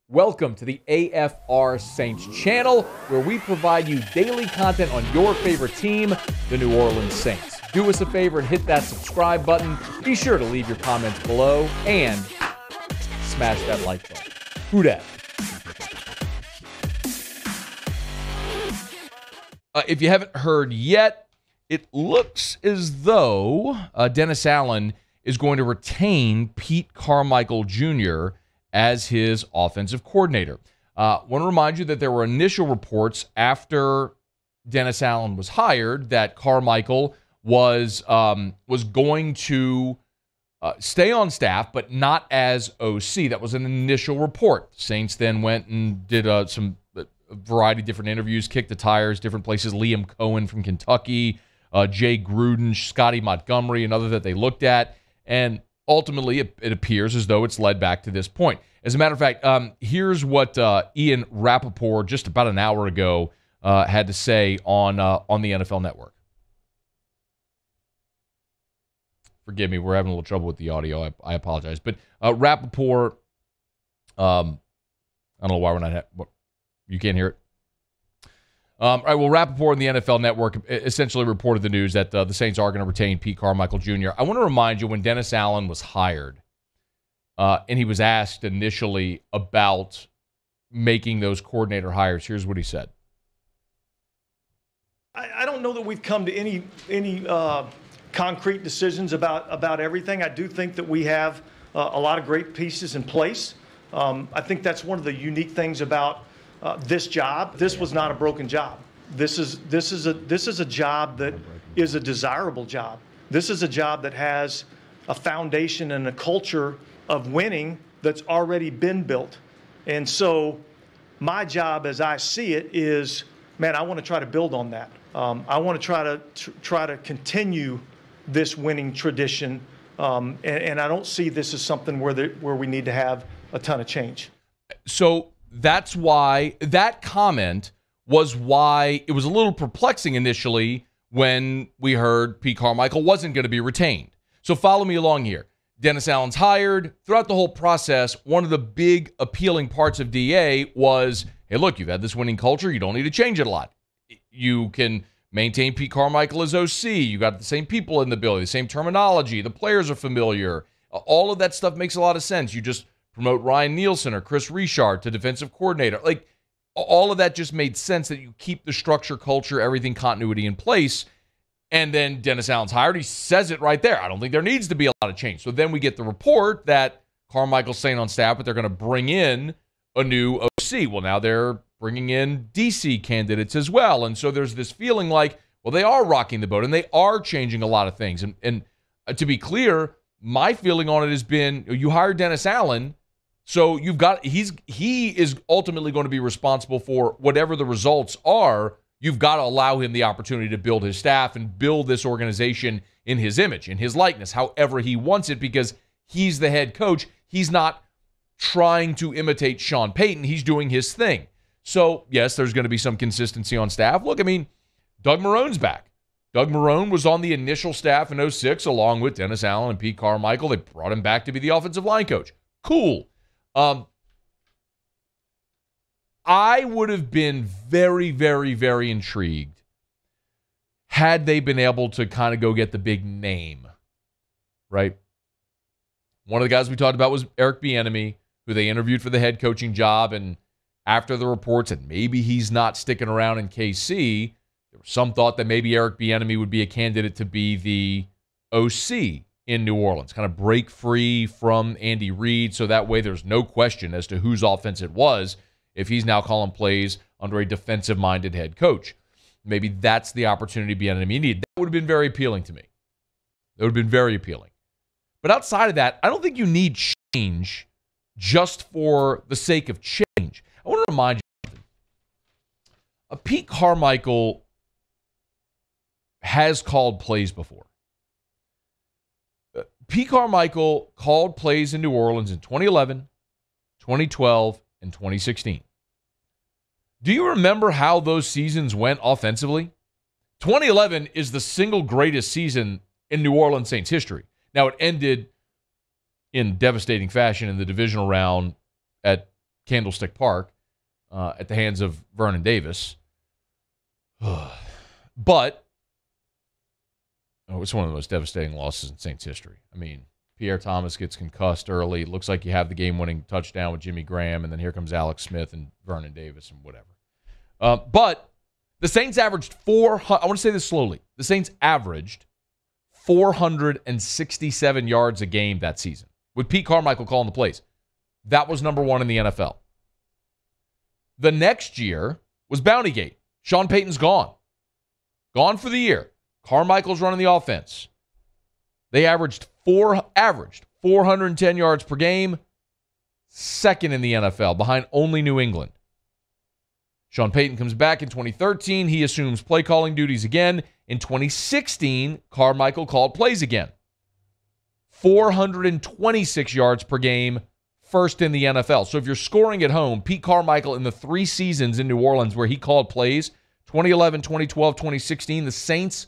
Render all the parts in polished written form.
Welcome to the AFR Saints channel, where we provide you daily content on your favorite team, the New Orleans Saints. Do us a favor and hit that subscribe button. Be sure to leave your comments below and smash that like button. Who dat? If you haven't heard yet, it looks as though Dennis Allen is going to retain Pete Carmichael Jr. as his offensive coordinator. Want to remind you that there were initial reports after Dennis Allen was hired that Carmichael was going to stay on staff, but not as OC. That was an initial report. The Saints then went and did a variety of different interviews, kicked the tires, different places. Liam Cohen from Kentucky, Jay Gruden, Scotty Montgomery, another that they looked at. And ultimately, it appears as though it's led back to this point. As a matter of fact, here's what Ian Rappaport just about an hour ago had to say on the NFL Network. Forgive me, we're having a little trouble with the audio. I apologize. But Rappaport, I don't know why we're not. You can't hear it? All right, well, Rappaport and the NFL Network essentially reported the news that the Saints are going to retain Pete Carmichael Jr. I want to remind you, when Dennis Allen was hired, and he was asked initially about making those coordinator hires, here's what he said. I don't know that we've come to any concrete decisions about everything. I do think that we have a lot of great pieces in place. I think that's one of the unique things about this job. This was not a broken job. This is a job that is a desirable job. This is a job that has a foundation and a culture of winning that's already been built. And so my job, as I see it, is, man, I want to try to build on that. I want to try to continue this winning tradition. And I don't see this as something where we need to have a ton of change. So that's why that comment was why it was a little perplexing initially when we heard Pete Carmichael wasn't going to be retained. So follow me along here. Dennis Allen's hired. Throughout the whole process, one of the big appealing parts of DA was, hey, look, you've had this winning culture. You don't need to change it a lot. You can maintain Pete Carmichael as OC. You got the same people in the building, the same terminology. The players are familiar. All of that stuff makes a lot of sense. You just promote Ryan Nielsen or Chris Richard to defensive coordinator. Like, all of that just made sense, that you keep the structure, culture, everything, continuity in place. And then Dennis Allen's hired. He says it right there. I don't think there needs to be a lot of change. So then we get the report that Carmichael's staying on staff, but they're going to bring in a new OC. Well, now they're bringing in DC candidates as well. And so there's this feeling like, well, they are rocking the boat and they are changing a lot of things. And to be clear, my feeling on it has been, you hired Dennis Allen, so you've got, he is ultimately going to be responsible for whatever the results are. You've got to allow him the opportunity to build his staff and build this organization in his image, in his likeness, however he wants it, because he's the head coach. He's not trying to imitate Sean Payton. He's doing his thing. So, yes, there's going to be some consistency on staff. Look, I mean, Doug Marrone's back. Doug Marrone was on the initial staff in 2006 along with Dennis Allen and Pete Carmichael. They brought him back to be the offensive line coach. Cool. I would have been very, very, very intrigued had they been able to kind of go get the big name, right? One of the guys we talked about was Eric Bieniemy, who they interviewed for the head coaching job, and after the reports that maybe he's not sticking around in KC, there was some thought that maybe Eric Bieniemy would be a candidate to be the OC in New Orleans, kind of break free from Andy Reid, so that way there's no question as to whose offense it was if he's now calling plays under a defensive-minded head coach. Maybe that's the opportunity Bieniemy needed. That would have been very appealing to me. That would have been very appealing. But outside of that, I don't think you need change just for the sake of change. I want to remind you something. Pete Carmichael has called plays before. Pete Carmichael called plays in New Orleans in 2011, 2012, and 2016. Do you remember how those seasons went offensively? 2011 is the single greatest season in New Orleans Saints history. Now, it ended in devastating fashion in the divisional round at Candlestick Park at the hands of Vernon Davis. But it's one of the most devastating losses in Saints history. I mean, Pierre Thomas gets concussed early. Looks like you have the game-winning touchdown with Jimmy Graham, and then here comes Alex Smith and Vernon Davis and whatever. But the Saints averaged I want to say this slowly. The Saints averaged 467 yards a game that season with Pete Carmichael calling the plays. That was number one in the NFL. The next year was Bountygate. Sean Payton's gone. Gone for the year. Carmichael's running the offense. They averaged 410 yards per game, second in the NFL, behind only New England. Sean Payton comes back in 2013. He assumes play calling duties again. In 2016, Carmichael called plays again. 426 yards per game, first in the NFL. So if you're scoring at home, Pete Carmichael in the 3 seasons in New Orleans where he called plays, 2011, 2012, 2016, the Saints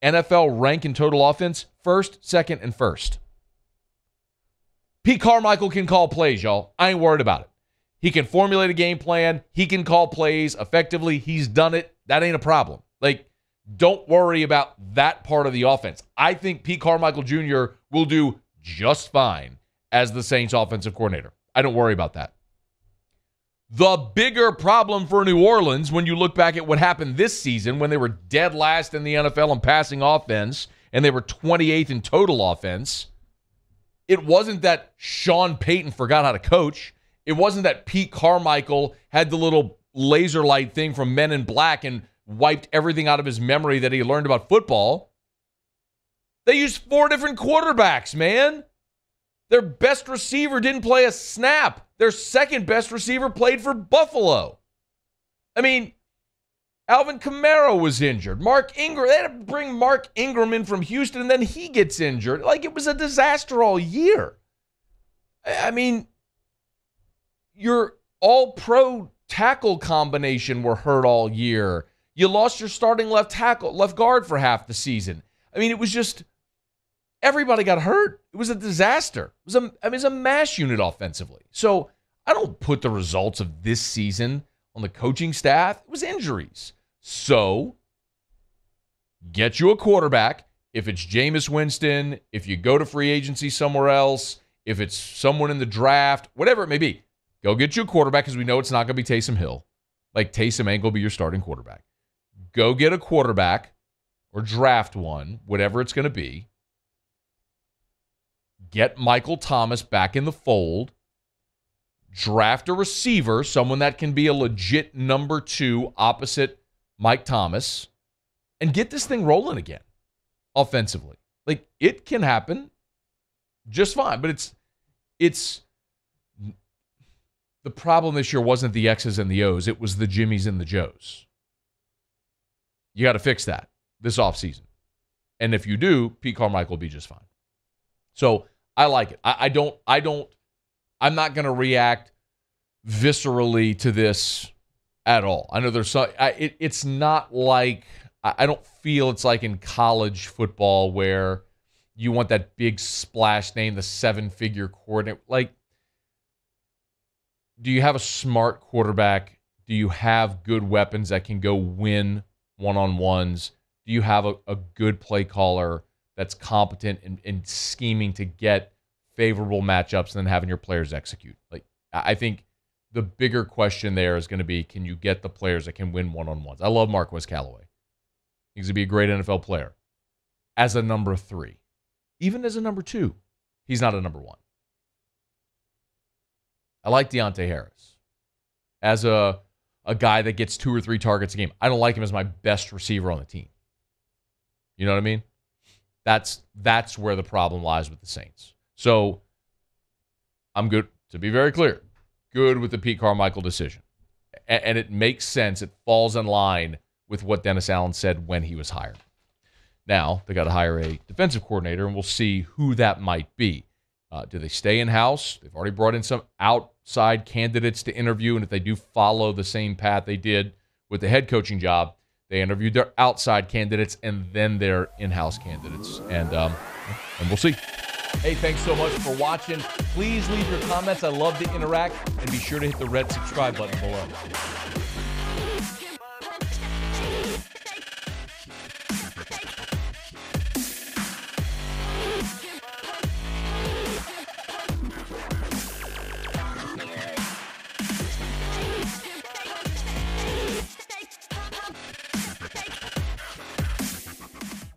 NFL rank in total offense, first, second, and first. Pete Carmichael can call plays, y'all. I ain't worried about it. He can formulate a game plan. He can call plays effectively. He's done it. That ain't a problem. Don't worry about that part of the offense. I think Pete Carmichael Jr. will do just fine as the Saints offensive coordinator. I don't worry about that. The bigger problem for New Orleans, when you look back at what happened this season, when they were dead last in the NFL in passing offense, and they were 28th in total offense, it wasn't that Sean Payton forgot how to coach. It wasn't that Pete Carmichael had the little laser light thing from Men in Black and wiped everything out of his memory that he learned about football. They used 4 different quarterbacks, man. Their best receiver didn't play a snap. Their second best receiver played for Buffalo. I mean, Alvin Kamara was injured. Mark Ingram, they had to bring Mark Ingram in from Houston, and then he gets injured. It was a disaster all year. I mean, your all-pro tackle combination were hurt all year. You lost your starting left guard for half the season. I mean, it was just everybody got hurt. It was a disaster. It was a mash unit offensively. So I don't put the results of this season on the coaching staff. It was injuries. So get you a quarterback. If it's Jameis Winston, if you go to free agency somewhere else, if it's someone in the draft, whatever it may be, go get you a quarterback because we know it's not going to be Taysom Hill. Taysom ain't going to be your starting quarterback. Go get a quarterback or draft one, whatever it's going to be. Get Michael Thomas back in the fold. Draft a receiver, someone that can be a legit number 2 opposite Mike Thomas, and get this thing rolling again offensively. It can happen just fine, but it's the problem this year wasn't the X's and the O's. It was the Jimmies and the Joes. You got to fix that this offseason. And if you do, Pete Carmichael will be just fine. So I like it. I'm not going to react viscerally to this at all. I know there's some, it's not like, I don't feel it's like in college football where you want that big splash name, the 7-figure coordinator. Do you have a smart quarterback? Do you have good weapons that can go win one-on-ones? Do you have a good play caller that's competent in scheming to get favorable matchups and then having your players execute? I think the bigger question there is going to be, can you get the players that can win one-on-ones? I love Marquez Callaway. He's going to be a great NFL player. As a number 3. Even as a number 2, he's not a number 1. I like Deontay Harris as a guy that gets 2 or 3 targets a game. I don't like him as my best receiver on the team. You know what I mean? That's where the problem lies with the Saints. So I'm good, to be very clear, good with the Pete Carmichael decision. And it makes sense. It falls in line with what Dennis Allen said when he was hired. Now, they got to hire a defensive coordinator, and we'll see who that might be. Do they stay in-house? They've already brought in some outside candidates to interview, and if they do follow the same path they did with the head coaching job, they interviewed their outside candidates and then their in-house candidates. And we'll see. Hey, thanks so much for watching. Please leave your comments. I love to interact, and be sure to hit the red subscribe button below.